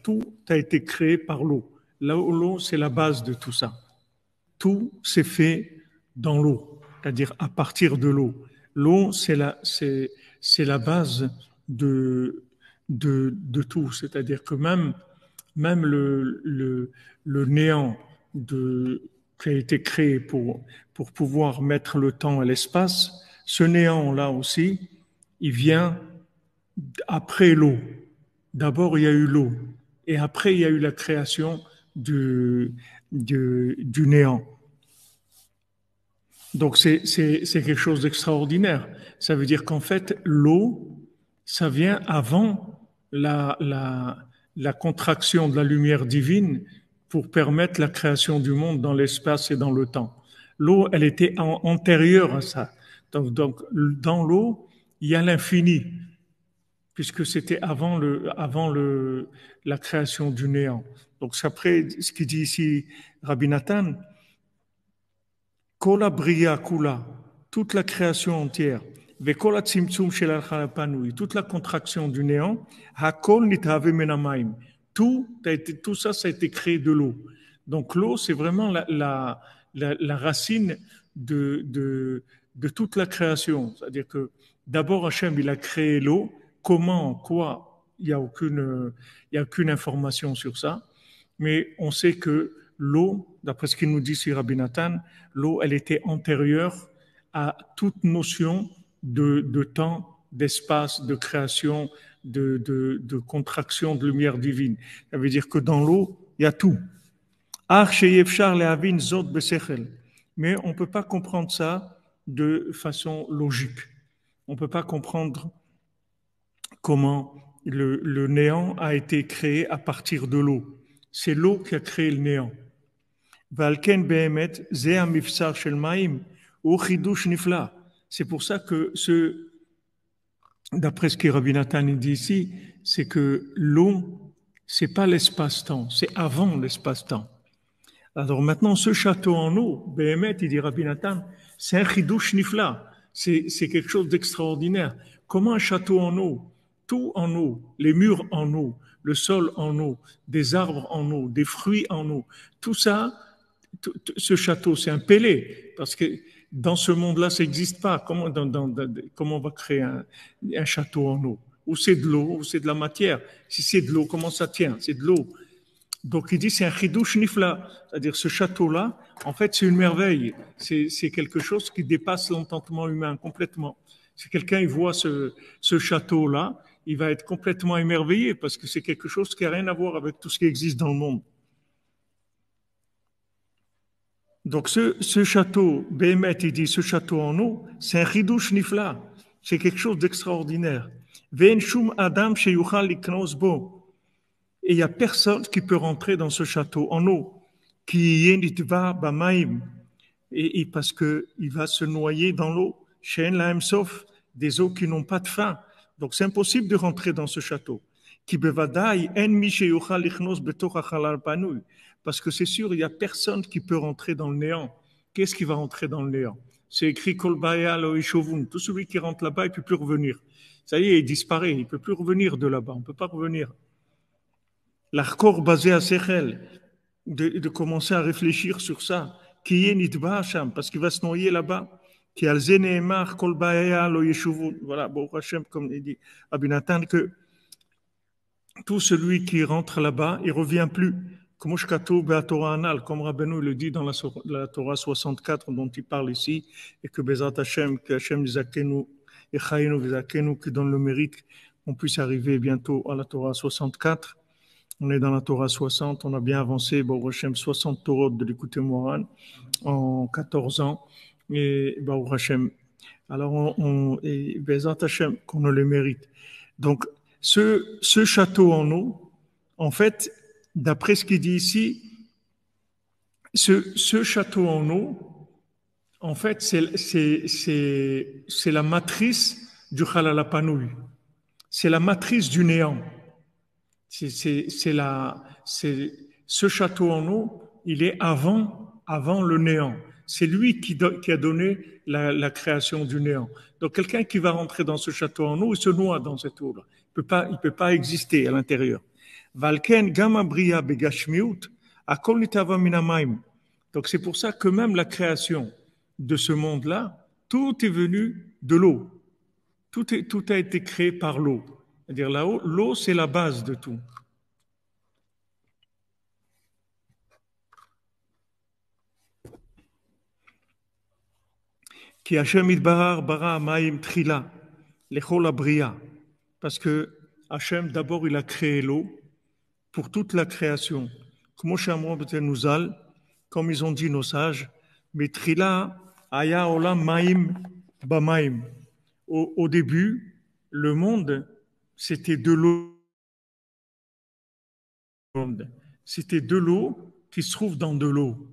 Tout a été créé par l'eau. L'eau, c'est la base de tout ça. Tout s'est fait dans l'eau, c'est-à-dire à partir de l'eau. L'eau, c'est la base de tout. C'est-à-dire que même le néant qui a été créé pour pouvoir mettre le temps et l'espace, ce néant-là aussi, il vient après l'eau. D'abord, il y a eu l'eau. Et après, il y a eu la création du néant. Donc, c'est quelque chose d'extraordinaire. Ça veut dire qu'en fait, l'eau, ça vient avant la contraction de la lumière divine pour permettre la création du monde dans l'espace et dans le temps. L'eau, elle était antérieure à ça. Donc dans l'eau, il y a l'infini, puisque c'était avant la création du néant. Donc, c'est après ce qu'il dit ici Rabbi Nathan, Kola Bria Kula, toute la création entière, Vekola Tzimtzum Shel Panui, toute la contraction du néant, Hakol Nitave Menamaim, tout ça, ça a été créé de l'eau. Donc, l'eau, c'est vraiment la racine de toute la création. C'est-à-dire que d'abord, Hachem, il a créé l'eau. Comment, quoi, il n'y a aucune information sur ça. Mais on sait que l'eau, d'après ce qu'il nous dit sur Rabbi Nathan, l'eau, elle était antérieure à toute notion de temps, d'espace, de création, de contraction de lumière divine. Ça veut dire que dans l'eau, il y a tout. Mais on ne peut pas comprendre ça de façon logique. On ne peut pas comprendre comment le néant a été créé à partir de l'eau. C'est l'eau qui a créé le néant. C'est pour ça que d'après ce que Rabbi Nathan dit ici, c'est que l'eau, c'est pas l'espace-temps, c'est avant l'espace-temps. Alors maintenant, ce château en eau, Behemet, il dit Rabbi Nathan, c'est un chidouche nifla, c'est quelque chose d'extraordinaire. Comment un château en eau, tout en eau, les murs en eau, le sol en eau, des arbres en eau, des fruits en eau, tout ça, ce château, c'est un pélé, parce que dans ce monde-là, ça n'existe pas. Comment on va créer un château en eau? Ou c'est de l'eau, ou c'est de la matière. Si c'est de l'eau, comment ça tient? C'est de l'eau. Donc il dit c'est un chidouche nifla, c'est-à-dire ce château-là, en fait c'est une merveille, c'est quelque chose qui dépasse l'entendement humain complètement. Si quelqu'un il voit ce château-là, il va être complètement émerveillé parce que c'est quelque chose qui n'a rien à voir avec tout ce qui existe dans le monde. Donc ce château, Béhémet, il dit ce château en eau, c'est un chidouche nifla, c'est quelque chose d'extraordinaire. Ve'en shum adam sheyuchal liknos bo. Et il n'y a personne qui peut rentrer dans ce château en eau, qui yenitva bamaim, et parce qu'il va se noyer dans l'eau, shen lahem sof, des eaux qui n'ont pas de fin. Donc c'est impossible de rentrer dans ce château. Ki bevadai en mi sheyuchal lichnos betoch hachalal panui, parce que c'est sûr, il n'y a personne qui peut rentrer dans le néant. Qu'est-ce qui va rentrer dans le néant? C'est écrit kol baya lo ishovun. Tout celui qui rentre là-bas, il ne peut plus revenir. Ça y est, il disparaît, il ne peut plus revenir de là-bas, on ne peut pas revenir. L'arcor basé à Sechel, de commencer à réfléchir sur ça, qui est nitba Hacham, parce qu'il va se noyer là-bas, qui a le kol baya lo yeshuvun. Voilà, bon Hachem, comme il dit Rabbi Nathan, que tout celui qui rentre là-bas, il ne revient plus. Comme Rabbeinu le dit dans la Torah 64 dont il parle ici, et que Bezat Hachem, que Hachem Zakenu, et Chayenu Zakenu, qui donne le mérite qu'on puisse arriver bientôt à la Torah 64. On est dans la Torah 60, on a bien avancé, Baruch Hashem, 60 Torah de l'écouter Moran en 14 ans. Et Baruch Hashem. Alors, et Bezat Hashem, qu'on le mérite. Donc, ce château en eau, en fait, d'après ce qu'il dit ici, ce château en eau, en fait, c'est la matrice du Chalalapanoui. C'est la matrice du néant. Ce château en eau, il est avant le néant. C'est lui qui a donné la création du néant. Donc quelqu'un qui va rentrer dans ce château en eau, il se noie dans cette eau-là. Il peut pas exister à l'intérieur. Valken Gama Bria Begashmiut, Akol Nitava Minamayim. Donc c'est pour ça que même la création de ce monde-là, tout est venu de l'eau. Tout a été créé par l'eau. C'est-à-dire l'eau, c'est la base de tout. Qui Hashem Idbarar bara Maim Trila, Lechol Abria. Parce que Hashem, d'abord, il a créé l'eau pour toute la création. Comme ils ont dit nos sages, mais Trila, Aya Olam Maim Bamaim. Au début, le monde, c'était de l'eau. C'était de l'eau qui se trouve dans de l'eau.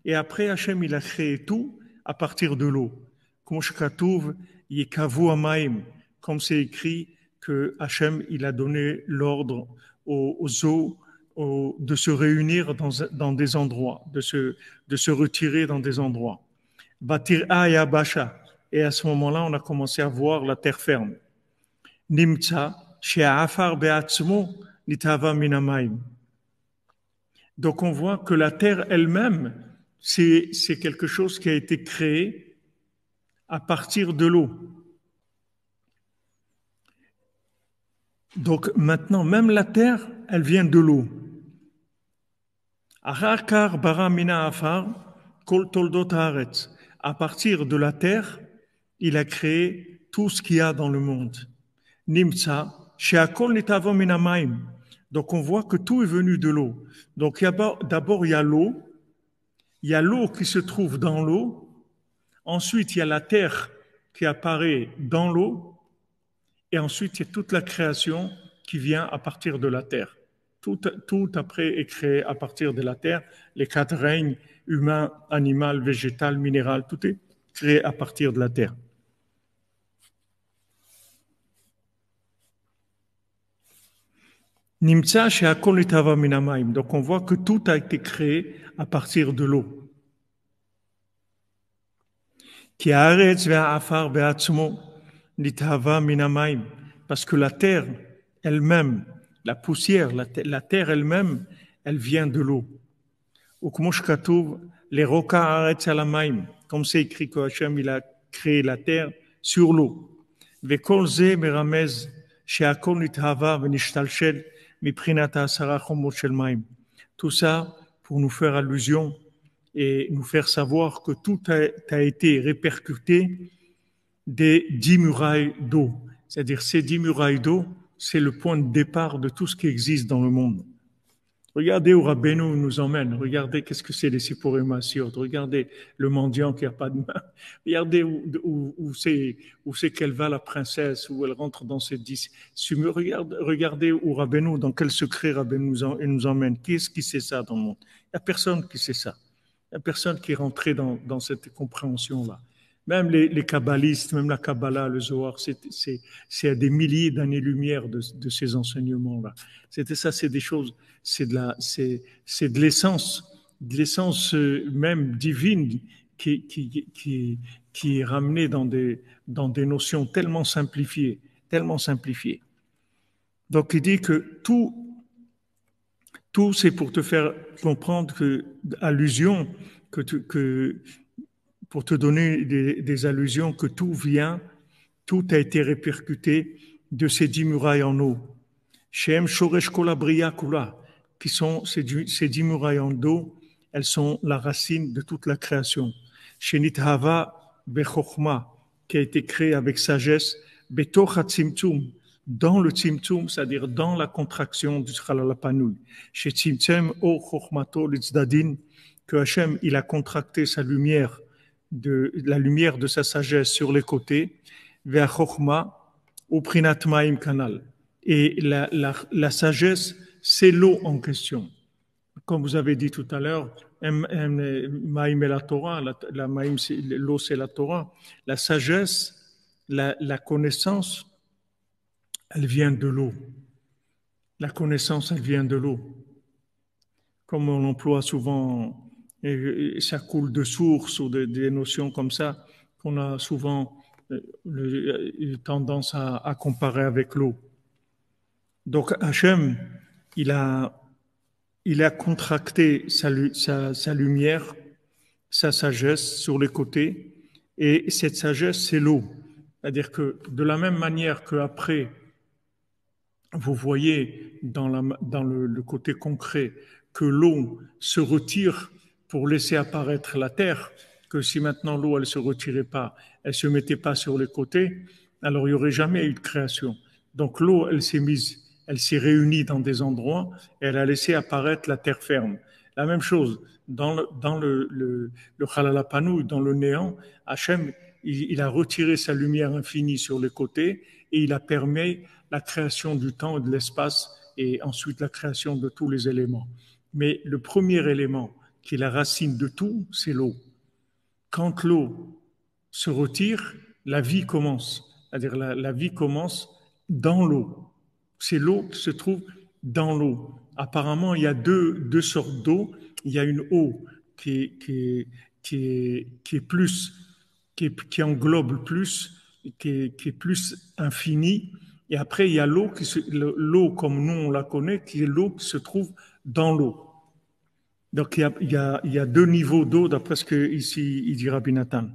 Et après, Hachem, il a créé tout à partir de l'eau. Comme c'est écrit que Hachem, il a donné l'ordre aux eaux de se réunir dans des endroits, de se retirer dans des endroits. Et à ce moment-là, on a commencé à voir la terre ferme. Nimtsa, she'afar be'atzmo, nitava minamayim. Donc on voit que la terre elle-même, c'est quelque chose qui a été créé à partir de l'eau. Donc maintenant, même la terre, elle vient de l'eau. Arakar bara mina afar, kol toldot haaretz. À partir de la terre, il a créé tout ce qu'il y a dans le monde. Nimtsa, she'akol nitavo minamayim. Donc on voit que tout est venu de l'eau. Donc d'abord il y a l'eau qui se trouve dans l'eau, ensuite il y a la terre qui apparaît dans l'eau, et ensuite il y a toute la création qui vient à partir de la terre. Tout après est créé à partir de la terre, les quatre règnes, humain, animal, végétal, minéral, tout est créé à partir de la terre. Nimtsa she'akol nitava minamayim. Donc on voit que tout a été créé à partir de l'eau. Ki haaretz ve'afar be'atzmo nitava minamayim. Parce que la terre elle-même, la poussière, la terre elle-même, elle vient de l'eau. Ukmo shkatuv leroka haaretz alamayim. Comme c'est écrit que Hachem il a créé la terre sur l'eau. Ve'kol ze meramez she'akol nitava ve'nishtalshel. Tout ça pour nous faire allusion et nous faire savoir que tout a été répercuté des 10 murailles d'eau. C'est-à-dire ces 10 murailles d'eau, c'est le point de départ de tout ce qui existe dans le monde. Regardez où Rabbeinu nous emmène. Regardez qu'est-ce que c'est les Sipporim Asiot. Regardez le mendiant qui n'a pas de main. Regardez où c'est qu'elle va, la princesse, où elle rentre dans ses 10. Regardez où Rabbeinu, dans quel secret Rabbeinu nous emmène. Qui est-ce qui sait ça dans le monde? Il n'y a personne qui sait ça. Il n'y a personne qui est rentré dans cette compréhension-là. Même les kabbalistes, même la Kabbalah, le Zohar, c'est à des milliers d'années-lumière de ces enseignements-là. C'est des choses, c'est de l'essence même divine qui est ramenée dans des notions tellement simplifiées. Donc il dit que tout c'est pour te faire comprendre allusion pour te donner des allusions que tout a été répercuté de ces 10 murailles en eau. Shem Shoresh Kolabria Kula, qui sont ces 10 murailles en eau, elles sont la racine de toute la création. Shenit Hava Bechokma, qui a été créé avec sagesse, Betocha Tzimtzum, dans le Tzimtzum, c'est-à-dire dans la contraction du Chalalapanui. Chez Tzimtzem O Chochmato Litzdadin, que Hachem, il a contracté sa lumière, la lumière de sa sagesse sur les côtés, vers Chochma, ou Prinat Maim Kanal. Et la sagesse, c'est l'eau en question. Comme vous avez dit tout à l'heure, Maim et la Torah, l'eau c'est la Torah. La sagesse, la connaissance, elle vient de l'eau. La connaissance, elle vient de l'eau. Comme on emploie souvent, et ça coule de source ou des notions comme ça, qu'on a souvent tendance à comparer avec l'eau. Donc Hachem, il a, il a contracté sa lumière, sa sagesse sur les côtés, et cette sagesse, c'est l'eau. C'est-à-dire que de la même manière qu'après, vous voyez dans le côté concret que l'eau se retire pour laisser apparaître la terre, que si maintenant l'eau elle se retirait pas, elle se mettait pas sur les côtés, alors il y aurait jamais eu de création. Donc l'eau elle s'est réunie dans des endroits et elle a laissé apparaître la terre ferme. La même chose dans le Halalapanou, dans le néant, Hachem il a retiré sa lumière infinie sur les côtés et il a permis la création du temps et de l'espace et ensuite la création de tous les éléments. Mais le premier élément qui est la racine de tout, c'est l'eau. Quand l'eau se retire, la vie commence. C'est-à-dire la vie commence dans l'eau. C'est l'eau qui se trouve dans l'eau. Apparemment, il y a deux sortes d'eau. Il y a une eau qui est plus, qui englobe plus, qui est plus infinie. Et après, il y a l'eau comme nous on la connaît, qui est l'eau qui se trouve dans l'eau. Donc il y a deux niveaux d'eau, d'après ce que ici il dit Rabbi Nathan.